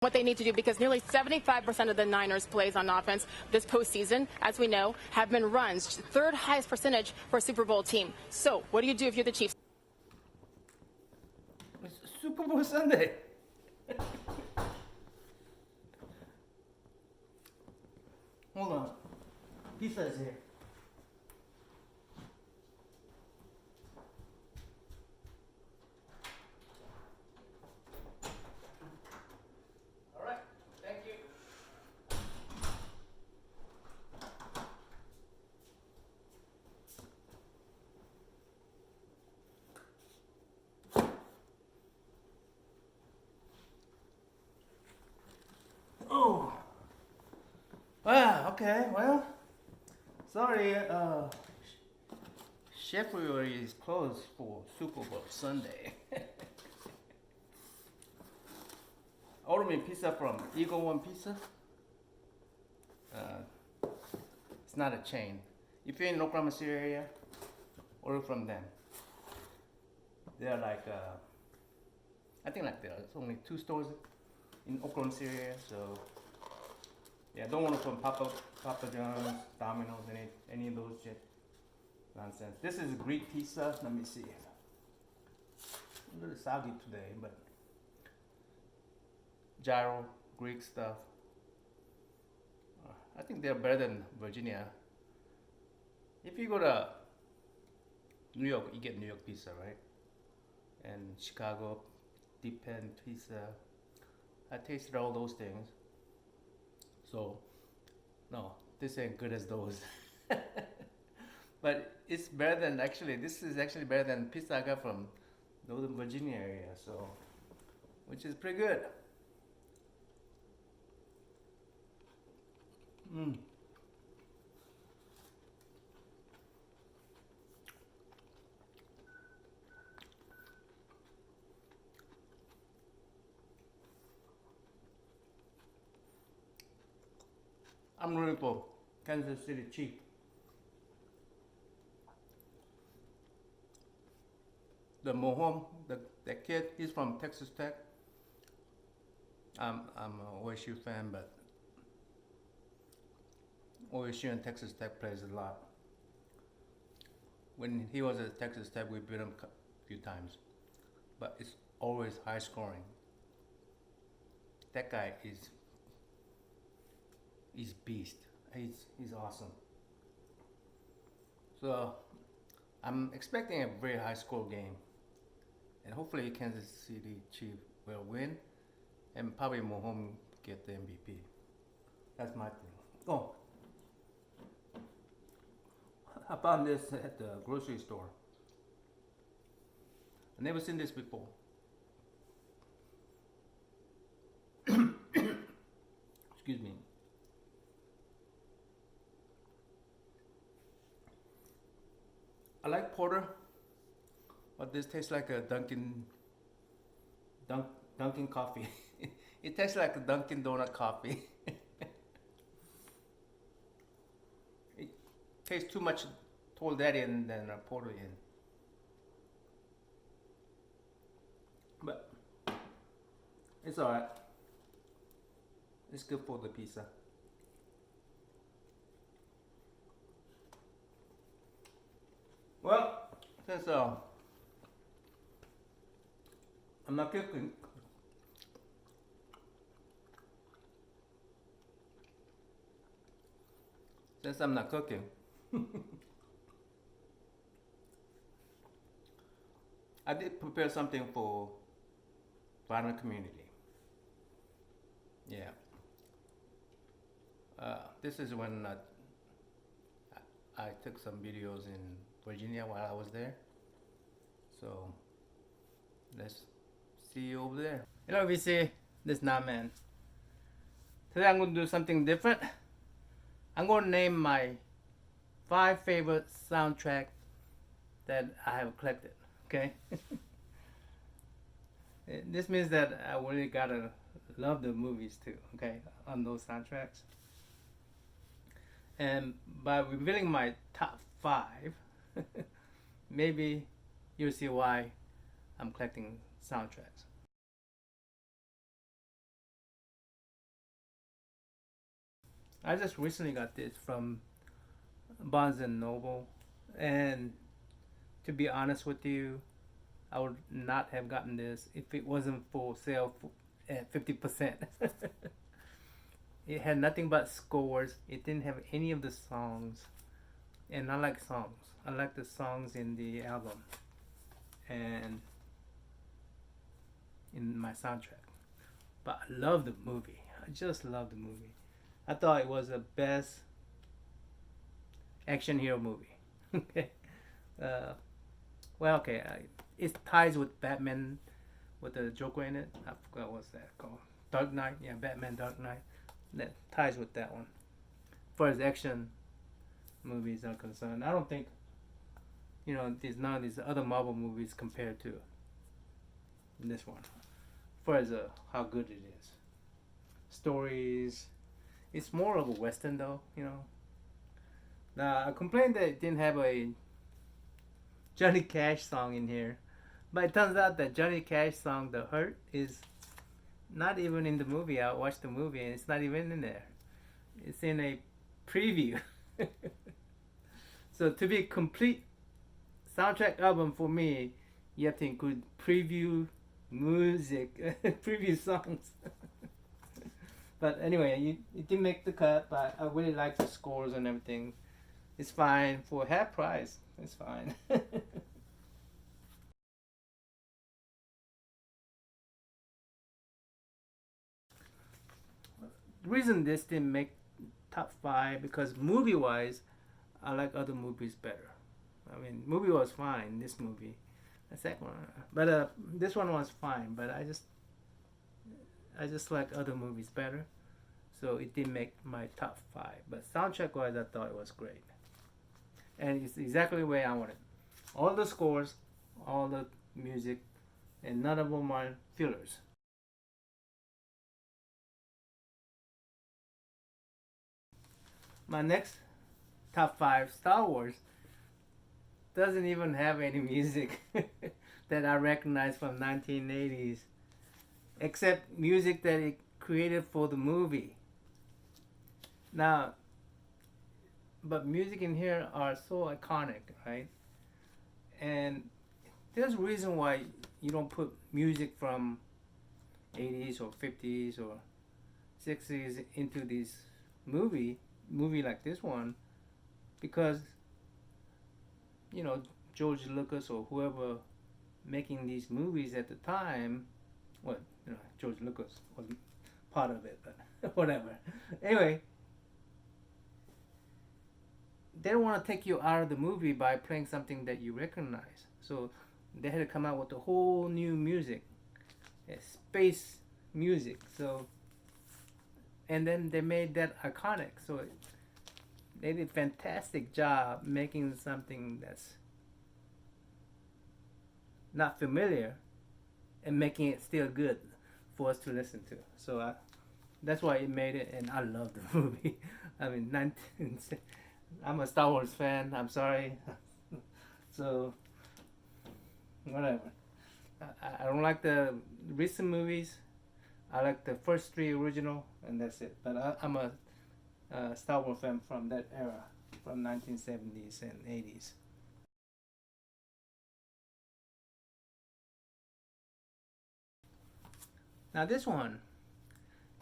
what they need to do, because nearly 75% of the Niners' plays on offense this postseason, as we know, have been runs, third highest percentage for a Super Bowl team. So what do you do if you're the Chiefs? It's Super Bowl Sunday. Hold on. Pizza is here. All right. Thank you. Oh. Ah, okay, well, sorry, CHEFuary is closed for Super Bowl Sunday. Order me pizza from Eagle One Pizza. It's not a chain. If you're in Oklahoma City area, order from them. They're like, I think like there's only 2 stores in Oklahoma City area, so yeah, don't order from Papa John's, Domino's, any of those shit nonsense. This is Greek pizza. Let me see. A little soggy today, but gyro Greek stuff. I think they're better than Virginia. If you go to New York, you get New York pizza, right? And Chicago, deep pan pizza. I tasted all those things. So, no, this ain't good as those. But it's better than, this is actually better than pizza I got from Northern Virginia area, so, which is pretty good. I'm rooting for Kansas City Chiefs. The Mahomes, the kid, he's from Texas Tech. I'm a OSU fan, but OSU and Texas Tech plays a lot. When he was at Texas Tech, we beat him a few times, but it's always high scoring. That guy is beast. He's awesome. So I'm expecting a very high score game, and hopefully Kansas City Chiefs will win, and probably Mahomes get the MVP. That's my thing. Oh, I found this at the grocery store. I've never seen this before. Excuse me. I like porter, but this tastes like a Dunkin' coffee. It tastes like a Dunkin' Donut coffee. It tastes too much Tall Daddy and then a porter in. But it's alright. It's good for the pizza. Well, since I'm not cooking, I did prepare something for farming community. Yeah. This is when I took some videos in Virginia while I was there. So let's see you over there. Hello VC, this is Naman. Today I'm going to do something different. I'm going to name my 5 favorite soundtracks that I have collected. Okay? This means that I really gotta love the movies too, okay, on those soundtracks. And by revealing my top 5, maybe you'll see why I'm collecting soundtracks. I just recently got this from Barnes and Noble, and to be honest with you, I would not have gotten this if it wasn't for sale at 50%. It had nothing but scores. It didn't have any of the songs, and I like songs. I like the songs in the album and in my soundtrack. But I love the movie. I just love the movie. I thought it was the best action hero movie. Okay. uh, well, okay. It ties with Batman, with the Joker in it. I forgot what's that called. Dark Knight. Yeah, Batman Dark Knight. That ties with that one. As far as action movies are concerned, I don't think there's none of these other Marvel movies compared to this one. As far as how good it is, stories. It's more of a western though. Now I complained that it didn't have a Johnny Cash song in here, but it turns out that Johnny Cash song "The Hurt" is not even in the movie. I watched the movie and it's not even in there. It's in a preview. So to be a complete soundtrack album for me, you have to include preview music, preview songs. But anyway, it didn't make the cut, but I really like the scores and everything. It's fine for half price. It's fine. The reason this didn't make top 5 because movie wise, I like other movies better. I mean, movie was fine. This movie, the second one, but this one was fine. But I just like other movies better, so it didn't make my top 5. But soundtrack wise, I thought it was great, and it's exactly the way I wanted. All the scores, all the music, and none of them are fillers. My next top 5, Star Wars, doesn't even have any music that I recognize from 1980s, except music that it created for the movie. Now, but music in here are so iconic, right? And there's a reason why you don't put music from 80s or 50s or 60s into this movie like this one, because George Lucas or whoever making these movies at the time, well, George Lucas wasn't part of it, but whatever. Anyway, they don't want to take you out of the movie by playing something that you recognize. So they had to come out with a whole new music, space music. So, and then they made that iconic. So they did a fantastic job making something that's not familiar and making it still good for us to listen to. So that's why it made it, and I love the movie. I mean, I'm a Star Wars fan. I'm sorry. So whatever. I don't like the recent movies. I like the first 3 original, and that's it. But I'm a Star Wars fan from that era, from 1970s and 80s. Now this one,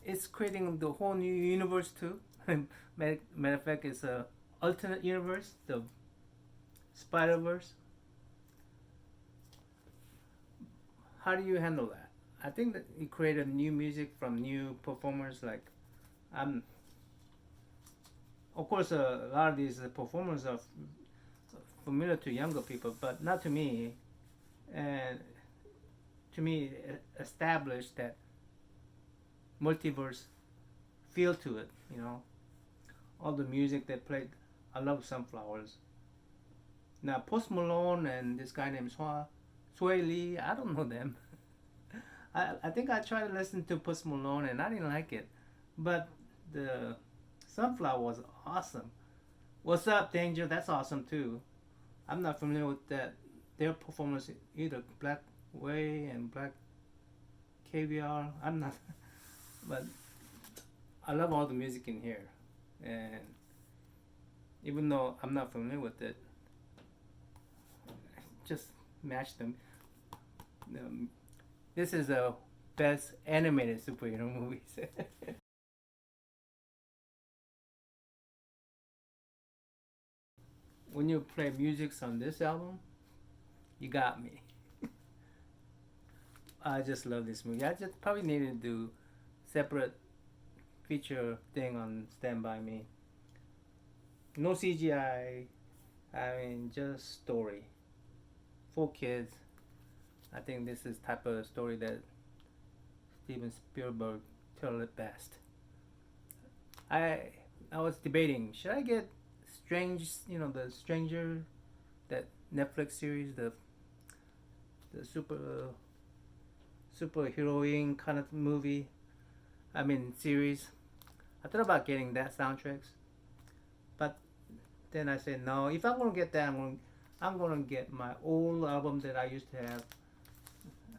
it's creating the whole new universe too. Matter of fact, it's a alternate universe, the Spider-Verse. How do you handle that? I think that you created new music from new performers. Like, of course, a lot of these performers are familiar to younger people, but not to me. And to me, established that multiverse feel to it. All the music they played. I love Sunflowers. Now, Post Malone and this guy named Sway Lee, I don't know them. I think I tried to listen to Post Malone and I didn't like it. But the Sunflower was awesome. What's Up, Danger? That's awesome too. I'm not familiar with their performance either. Black Way and Black Caviar. I'm not. But I love all the music in here. and even though I'm not familiar with it, just match them. This is the best animated superhero movies. When you play music on this album, you got me. I just love this movie. I just probably needed to do separate feature thing on Stand By Me. No CGI. I mean, just story. For kids. I think this is type of story that Steven Spielberg told it best. I was debating, should I get Strange, the Stranger, that Netflix series, the superheroine kind of movie, series. I thought about getting that soundtracks, but then I said no. If I'm gonna get that, I'm gonna get my old album that I used to have.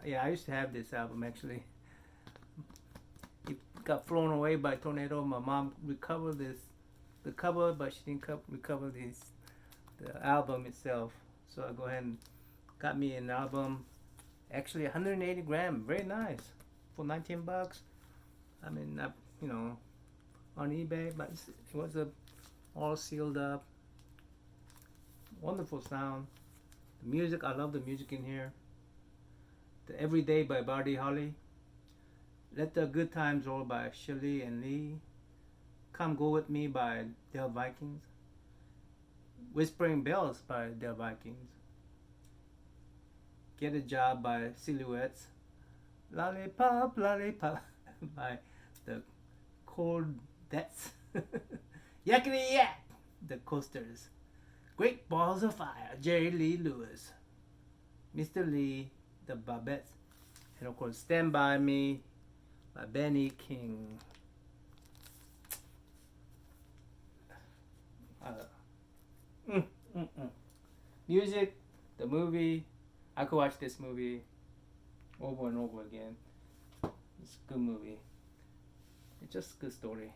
Yeah, I used to have this album actually. It got thrown away by a tornado. My mom recovered the cover, but she didn't recover the album itself. So I go ahead and got me an album. Actually, 180 gram, very nice for $19. On eBay, but it was all sealed up. Wonderful sound. The music, I love the music in here. The Everyday by Buddy Holly. Let the Good Times Roll by Shirley and Lee. Come Go With Me by Del Vikings. Whispering Bells by Del Vikings. Get a Job by Silhouettes. Lollipop, Lollipop by the Cordettes. Yakety Yak, the Coasters. Great Balls of Fire, Jerry Lee Lewis. Mr. Lee, the Babettes. And of course, Stand By Me by Benny King. Music, the movie. I could watch this movie over and over again. It's a good movie. It's just a good story.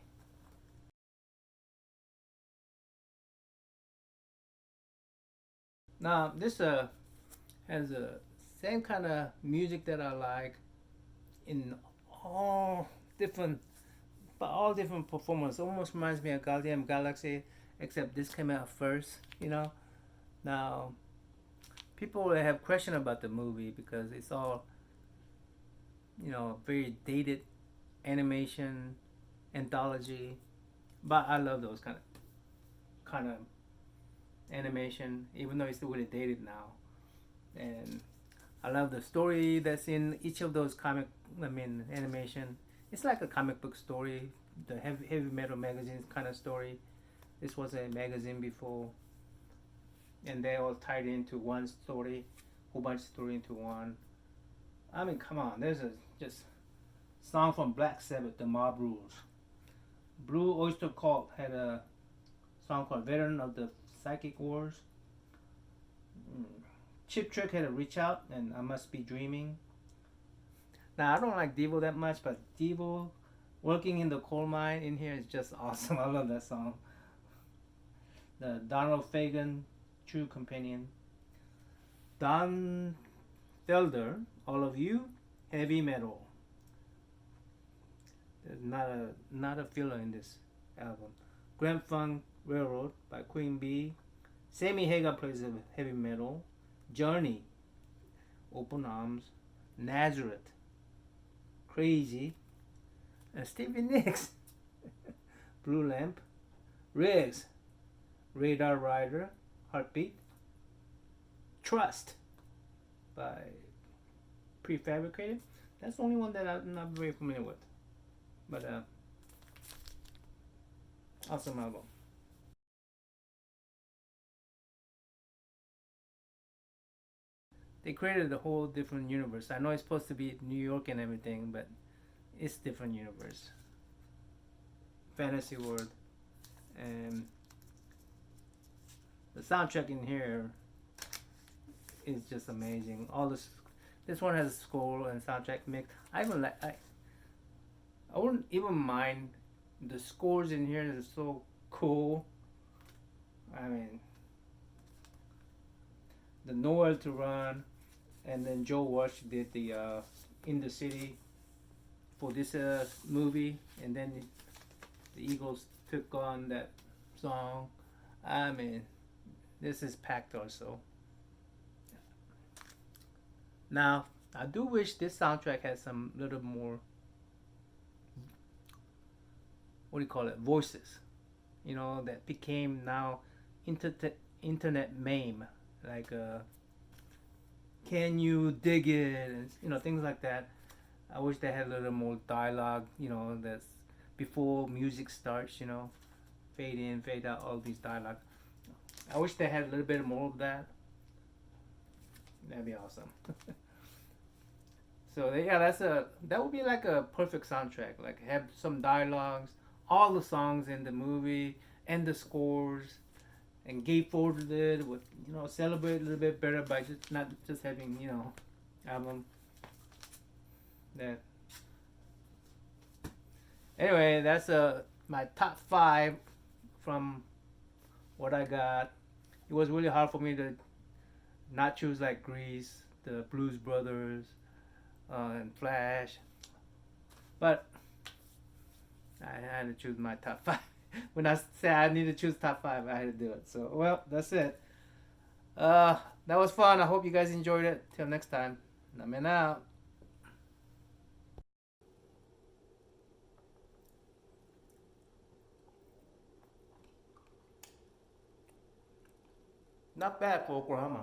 Now this has a same kind of music that I like in all different performers. Almost reminds me of Guardian of the Galaxy, except this came out first. Now people have question about the movie because it's all very dated animation anthology, but I love those kind of animation, even though it's really dated now. And I love the story that's in each of those animation. It's like a comic book story, the heavy metal magazine kind of story. This was a magazine before, and they all tied into one story, whole bunch of story into one. Come on, there's a just song from Black Sabbath, The Mob Rules. Blue Oyster Cult had a song called Veteran of the Psychic Wars. Chip Trick had a Reach Out and I Must Be Dreaming. Now I don't like Devo that much, but Devo Working in the Coal Mine in here is just awesome. I love that song. The Donald Fagen True Companion. Don Felder, All of You, Heavy Metal. There's not a filler in this album. Grand Funk Railroad by Queen Bee. Sammy Hagar plays the heavy metal. Journey, Open Arms. Nazareth, Crazy. And Stevie Nicks, Blue Lamp. Riggs, Radar Rider, Heartbeat. Trust by Prefabricated. That's the only one that I'm not very familiar with. But awesome album. They created a whole different universe. I know it's supposed to be New York and everything, but it's different universe. Fantasy world. And the soundtrack in here is just amazing. This one has a score and soundtrack mix. I wouldn't even mind the scores in here. Is so cool. I mean, the Nowhere to Run, and then Joe Walsh did the In the City for this movie, and then the Eagles took on that song. I mean, this is packed also. Now, I do wish this soundtrack had some little more, what do you call it, voices, you know, that became now internet meme, like can you dig it, and you know, things like that. I wish they had a little more dialogue, you know, that's before music starts, you know, fade in, fade out, all these dialogue. I wish they had a little bit more of that. That'd be awesome. So yeah, that would be like a perfect soundtrack. Like have some dialogues, all the songs in the movie, and the scores, and gay forwarded it with, you know, celebrate a little bit better by just not just having, you know, album that. Anyway, that's my top 5 from what I got. It was really hard for me to not choose like Grease, the Blues Brothers, and Flash, but I had to choose my top 5. When I said I need to choose top 5, I had to do it. So, well, that's it. That was fun. I hope you guys enjoyed it. Till next time, Namen out. Not bad for Oklahoma.